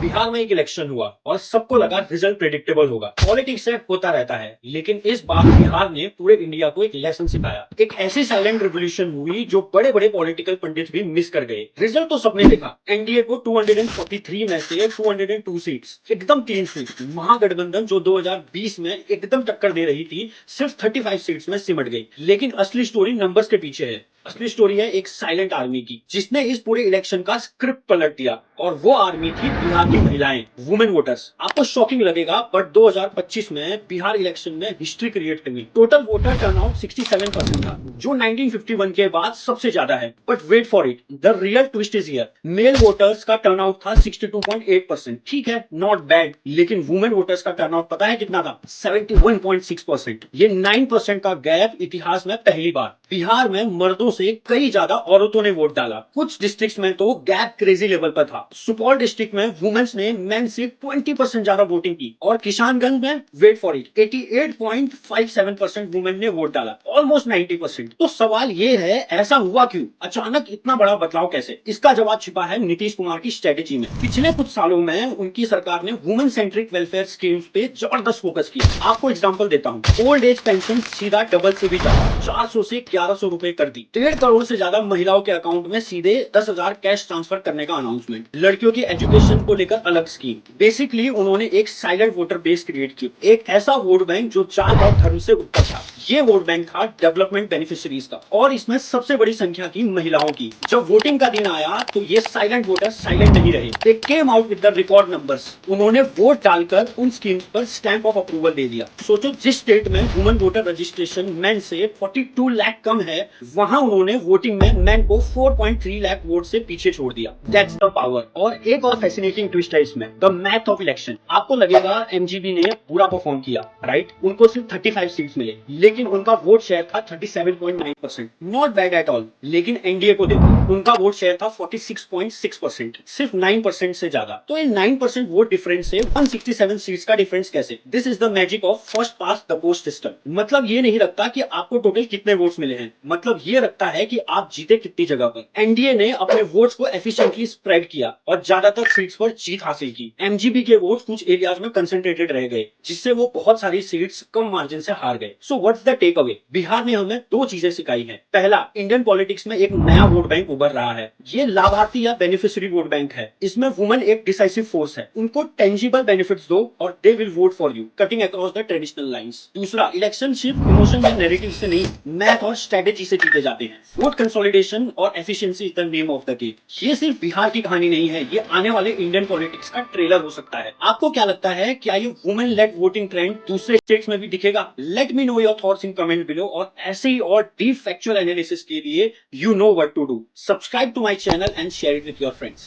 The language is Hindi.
बिहार में एक इलेक्शन हुआ और सबको लगा रिजल्ट प्रेडिक्टेबल होगा। पॉलिटिक्स से होता रहता है, लेकिन इस बार बिहार ने पूरे इंडिया को एक लेसन सिखाया। एक ऐसी साइलेंट रिवोल्यूशन हुई जो बड़े बड़े पॉलिटिकल पंडित भी मिस कर गए। रिजल्ट तो सबने देखा, एनडीए को 243 में से 202 सीट्स, एकदम क्लीन स्वीप। महागठबंधन जो 2020 में एकदम टक्कर दे रही थी, सिर्फ 35 सीट्स में सिमट गई। लेकिन असली स्टोरी नंबर्स के पीछे है। असली स्टोरी है एक साइलेंट आर्मी की, जिसने इस पूरे इलेक्शन का स्क्रिप्ट पलट दिया। और वो आर्मी थी बिहार की महिलाएं, वुमेन वोटर्स। आपको शॉकिंग लगेगा, बट 2025 में बिहार इलेक्शन में हिस्ट्री क्रिएट हुई। टोटल वोटर टर्नआउट 67% था, जो 1951 के बाद सबसे ज्यादा है। But wait for it, the real twist is here. Male voters का टर्नआउट था 62.8%। ठीक है, नॉट बैड। लेकिन वुमेन वोटर्स का टर्नआउट पता है कितना था? 71.6%। ये 9% का गैप इतिहास में पहली बार। बिहार में मर्दों से कई ज्यादा औरतों ने वोट डाला। कुछ डिस्ट्रिक्ट्स में तो गैप क्रेजी लेवल पर था। सुपौल डिस्ट्रिक्ट में वुमेन्स ने मेन से 20% ज्यादा वोटिंग की। और किशनगंज में वेट फॉर इट 88.57% वुमेन ने वोट डाला, ऑलमोस्ट 90%। तो सवाल ये है, ऐसा हुआ क्यों? अचानक इतना बड़ा बदलाव कैसे? इसका जवाब छिपा है नीतीश कुमार की स्ट्रेटेजी में। पिछले कुछ सालों में उनकी सरकार ने वुमेन सेंट्रिक वेलफेयर स्कीम्स पे जबरदस्त फोकस किया। आपको एग्जांपल देता हूँ, ओल्ड एज पेंशन सीधा डबल से भी ज्यादा 400 से 1100 रुपए कर दी। 1.5 करोड़ से ज्यादा महिलाओं के अकाउंट में सीधे 10,000 कैश ट्रांसफर करने का अनाउंसमेंट। लड़कियों की एजुकेशन को लेकर अलग स्कीम। बेसिकली उन्होंने एक साइलेंट वोटर बेस क्रिएट की, एक ऐसा वोट बैंक जो जात और धर्म से ऊपर था। ये वोट बैंक था डेवलपमेंट बेनिफिशियरीज का, और इसमें सबसे बड़ी संख्या थी महिलाओं की। जब वोटिंग का दिन आया तो ये साइलेंट वोटर साइलेंट नहीं रहे, they came out with the record numbers. उन्होंने वोट डालकर उन स्कीम्स पर स्टैंप ऑफ अप्रूवल दे दिया। सोचो, जिस स्टेट में वुमेन वोटर रजिस्ट्रेशन मैन से 42 लाख कम है, वहां उन्होंने वोटिंग में मैन को 4.3 लाख वोट से पीछे छोड़ दिया। That's the power. और एक और फैसिनेटिंग ट्विस्ट है इसमें, द मैथ ऑफ इलेक्शन। आपको लगेगा एमजीबी ने पूरा परफॉर्म किया, राइट? उनको सिर्फ 35 सीट्स मिले, लेकिन उनका वोट शेयर था 37.9%। Not bad at all. लेकिन एनडीए को देखो, उनका वोट शेयर था 46.6%, सिर्फ 9% से ज्यादा। तो इन 9% वोट डिफरेंस से 167 सीट्स का डिफरेंस कैसे? This is the magic of first pass the post system. मतलब ये नहीं रखता कि आपको टोटल कितने वोट्स मिले हैं, मतलब ये रखता है कि आप जीते कितनी जगह पर। एनडीए ने अपने वोट्स को एफिशिएंटली स्प्रेड किया और ज्यादातर सीट्स पर जीत हासिल की। एमजीबी के वोट कुछ एरियाज में कंसंट्रेटेड रह गए, जिससे वो बहुत सारी सीट्स कम मार्जिन से हार गए। So what's the takeaway? Bihar ने हमें दो चीजें सिखाई हैं। पहला, इंडियन पॉलिटिक्स में एक नया वोट बैंक उभर रहा है। ये लाभार्थी या बेनिफिशियरी वोट बैंक है। इसमें वुमेन एक डिसाइसिव फोर्स है। उनको टेंजिबल बेनिफिट्स दो और they will vote for you, cutting across the traditional lines. दूसरा, इलेक्शन सिर्फ इमोशन या नैरेटिव से नहीं, मैथ और स्ट्रेटेजी से जीते जाते हैं। वोट कंसोलिडेशन और efficiency is the name of the game. ये सिर्फ बिहार की कहानी नहीं है, ये आने वाले इंडियन पॉलिटिक्स का ट्रेलर हो सकता है। आपको क्या लगता है, क्या ये वुमेन लेड वोटिंग ट्रेंड दूसरे स्टेट्स में भी दिखेगा? Let me know your thoughts in comment below. और ऐसे ही और डीप फैक्चुअल एनालिसिस के लिए you know what to do. Subscribe to my channel and share it with your friends.